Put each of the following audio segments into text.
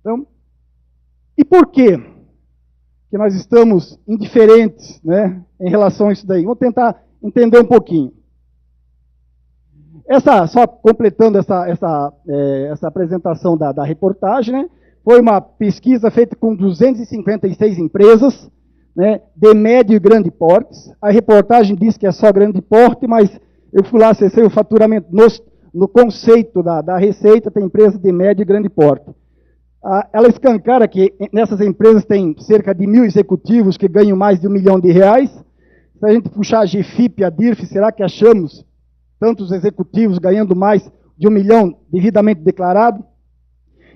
Então, e por quê que nós estamos indiferentes, né, em relação a isso daí? Vou tentar entender um pouquinho. Só completando essa apresentação da reportagem, né, foi uma pesquisa feita com 256 empresas, né, de médio e grande porte. A reportagem diz que é só grande porte, mas eu fui lá, acessei o faturamento no conceito da receita, tem empresa de médio e grande porte. Ela escancara que nessas empresas tem cerca de 1.000 executivos que ganham mais de R$1 milhão. Se a gente puxar a GFIP e a DIRF, será que achamos tantos executivos ganhando mais de R$1 milhão devidamente declarado?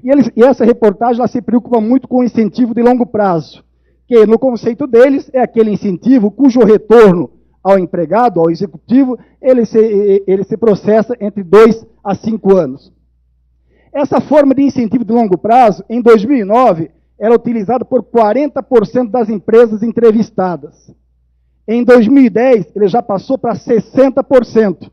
E essa reportagem ela se preocupa muito com o incentivo de longo prazo, que no conceito deles é aquele incentivo cujo retorno ao empregado, ao executivo, ele se processa entre 2 a 5 anos. Essa forma de incentivo de longo prazo, em 2009, era utilizada por 40% das empresas entrevistadas. Em 2010, ele já passou para 60%.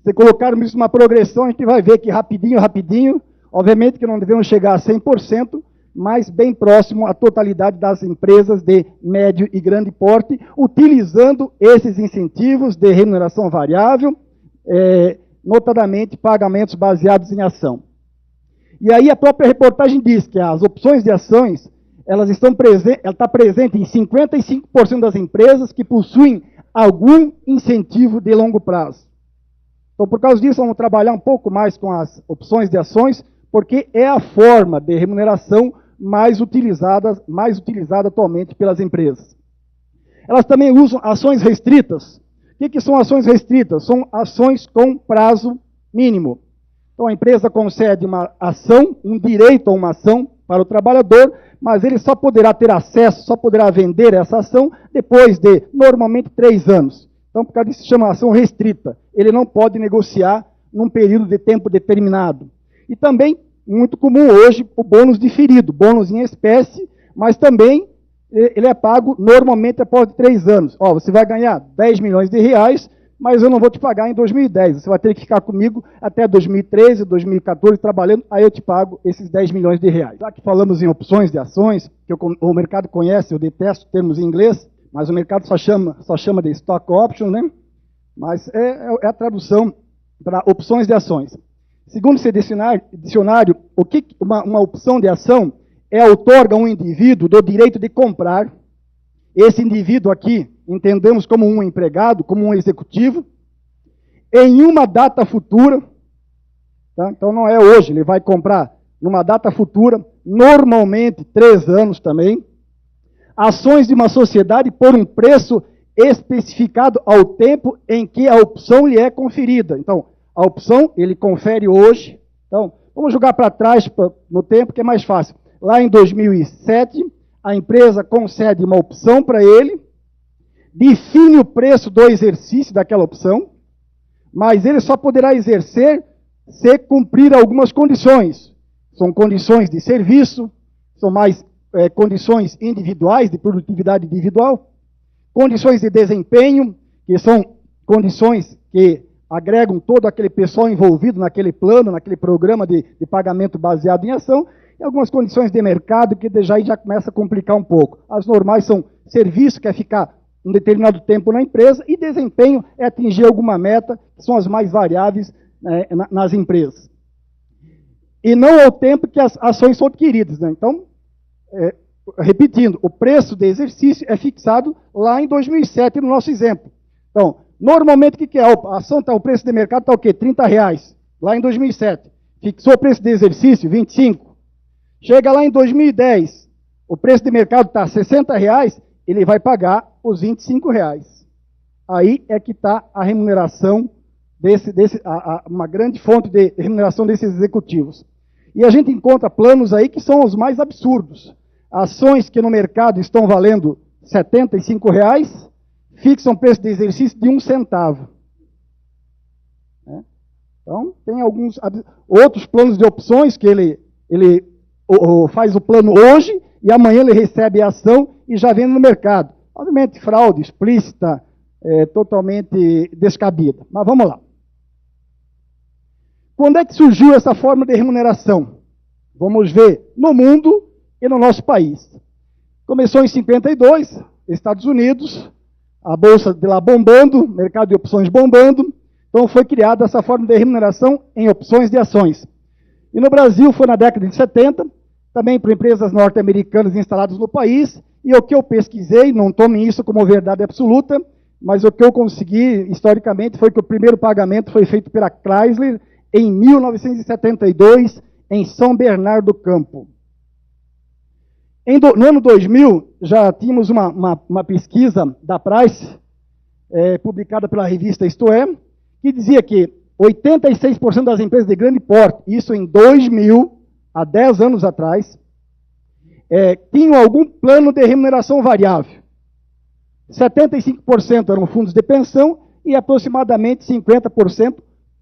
Se colocarmos isso numa progressão, a gente vai ver que rapidinho, obviamente que não devemos chegar a 100%, mas bem próximo à totalidade das empresas de médio e grande porte, utilizando esses incentivos de remuneração variável, notadamente pagamentos baseados em ação. E aí a própria reportagem diz que as opções de ações, ela está presente em 55% das empresas que possuem algum incentivo de longo prazo. Então, por causa disso, vamos trabalhar um pouco mais com as opções de ações, porque é a forma de remuneração mais utilizada atualmente pelas empresas. Elas também usam ações restritas. O que são ações restritas? São ações com prazo mínimo. Então, a empresa concede uma ação, um direito a uma ação para o trabalhador, mas ele só poderá ter acesso, só poderá vender essa ação depois de, normalmente, 3 anos. Então, por causa disso, se chama ação restrita. Ele não pode negociar num período de tempo determinado. E também, muito comum hoje, o bônus diferido, bônus em espécie, mas também ele é pago normalmente após 3 anos. Ó, você vai ganhar R$10 milhões, mas eu não vou te pagar em 2010. Você vai ter que ficar comigo até 2013, 2014, trabalhando, aí eu te pago esses R$10 milhões. Já que falamos em opções de ações, que o mercado conhece, eu detesto termos em inglês, mas o mercado só chama de stock option, né? Mas é a tradução para opções de ações. Segundo esse dicionário, uma opção de ação outorga a um indivíduo do direito de comprar. Esse indivíduo aqui, entendemos como um empregado, como um executivo, em uma data futura, tá? Então não é hoje, ele vai comprar numa data futura, normalmente 3 anos também, ações de uma sociedade por um preço especificado ao tempo em que a opção lhe é conferida. Então, a opção ele confere hoje. Então, vamos jogar para trás no tempo, que é mais fácil. Lá em 2007, a empresa concede uma opção para ele, define o preço do exercício daquela opção, mas ele só poderá exercer se cumprir algumas condições. São condições de serviço, são mais condições individuais, de produtividade individual, condições de desempenho, que são condições que agregam todo aquele pessoal envolvido naquele plano, naquele programa de pagamento baseado em ação, e algumas condições de mercado que já começa a complicar um pouco. As normais são serviço, que é ficar um determinado tempo na empresa, e desempenho é atingir alguma meta, que são as mais variáveis nas empresas. E não é o tempo que as ações são adquiridas, né? Então, repetindo, o preço de exercício é fixado lá em 2007, no nosso exemplo. Então, normalmente, o que é? A ação o preço de mercado está o quê? R$30, lá em 2007. Fixou o preço de exercício, 25. Chega lá em 2010, o preço de mercado está R$60, ele vai pagar os R$25. Aí é que está a remuneração, uma grande fonte de remuneração desses executivos. E a gente encontra planos aí que são os mais absurdos. Ações que no mercado estão valendo R$75, fixam preço de exercício de 1 centavo. Então, tem alguns outros planos de opções que ele faz o plano hoje e amanhã ele recebe a ação e já vende no mercado. Obviamente, fraude explícita, totalmente descabida. Mas vamos lá. Quando é que surgiu essa forma de remuneração? Vamos ver no mundo e no nosso país. Começou em 52, Estados Unidos, a bolsa de lá bombando, mercado de opções bombando, então foi criada essa forma de remuneração em opções de ações. E no Brasil foi na década de 70, também por empresas norte-americanas instaladas no país, e o que eu pesquisei, não tomem isso como verdade absoluta, mas o que eu consegui historicamente foi que o primeiro pagamento foi feito pela Chrysler em 1972, em São Bernardo do Campo. No ano 2000, já tínhamos uma pesquisa da Price, publicada pela revista Isto É, que dizia que 86% das empresas de grande porte, isso em 2000, há 10 anos atrás, tinham algum plano de remuneração variável. 75% eram fundos de pensão e aproximadamente 50%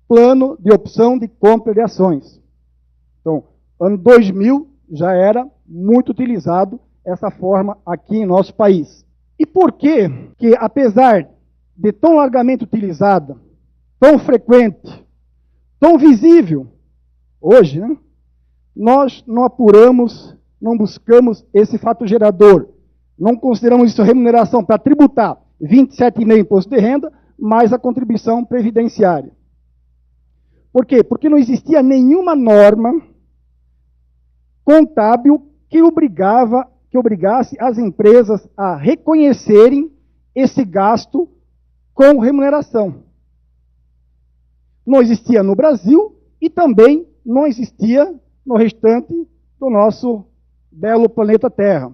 plano de opção de compra de ações. Então, ano 2000 já era muito utilizado essa forma aqui em nosso país. E por que que, apesar de tão largamente utilizada, tão frequente, tão visível, hoje, né, nós não apuramos, não buscamos esse fato gerador, não consideramos isso remuneração para tributar 27,5% imposto de renda, mais a contribuição previdenciária. Por quê? Porque não existia nenhuma norma contábil que obrigasse as empresas a reconhecerem esse gasto com remuneração. Não existia no Brasil e também não existia no restante do nosso belo planeta Terra.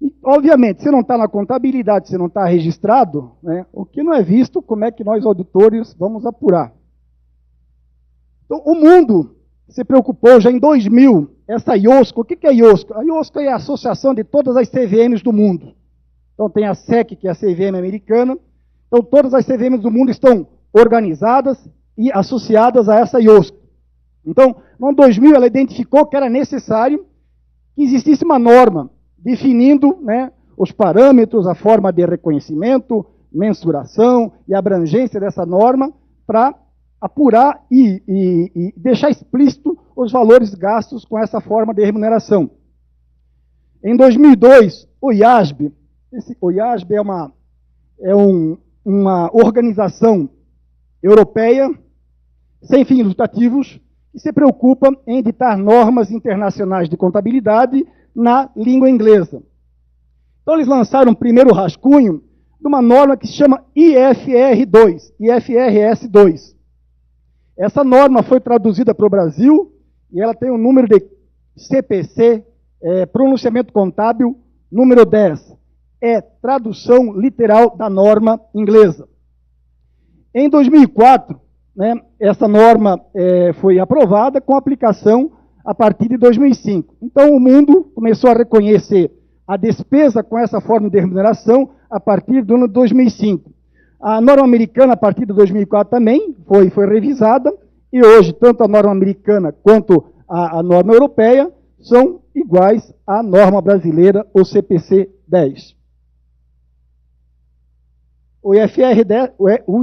E, obviamente, se não está na contabilidade, se não está registrado, né, o que não é visto, como é que nós, auditores, vamos apurar? Então, o mundo se preocupou já em 2000, essa IOSCO. O que é a IOSCO? A IOSCO é a associação de todas as CVMs do mundo. Então tem a SEC, que é a CVM americana. Então todas as CVMs do mundo estão organizadas e associadas a essa IOSCO. Então, no ano 2000, ela identificou que era necessário que existisse uma norma definindo, né, os parâmetros, a forma de reconhecimento, mensuração e abrangência dessa norma para apurar e deixar explícito os valores gastos com essa forma de remuneração. Em 2002, o IASB, o IASB é uma organização europeia sem fins lucrativos que se preocupa em editar normas internacionais de contabilidade na língua inglesa. Então eles lançaram um primeiro rascunho de uma norma que se chama IFR2, IFRS2. Essa norma foi traduzida para o Brasil e ela tem o número de CPC, pronunciamento contábil, número 10. É tradução literal da norma inglesa. Em 2004, né, essa norma foi aprovada com aplicação a partir de 2005. Então o mundo começou a reconhecer a despesa com essa forma de remuneração a partir do ano 2005. A norma americana, a partir de 2004, também foi revisada, e hoje, tanto a norma americana quanto a norma europeia são iguais à norma brasileira, o CPC 10. O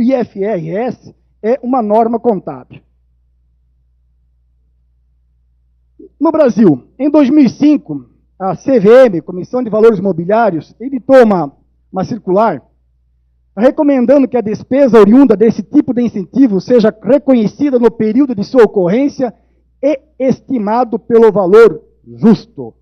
IFRS é uma norma contábil. No Brasil, em 2005, a CVM, Comissão de Valores Mobiliários, editou uma circular recomendando que a despesa oriunda desse tipo de incentivo seja reconhecida no período de sua ocorrência e estimado pelo valor justo.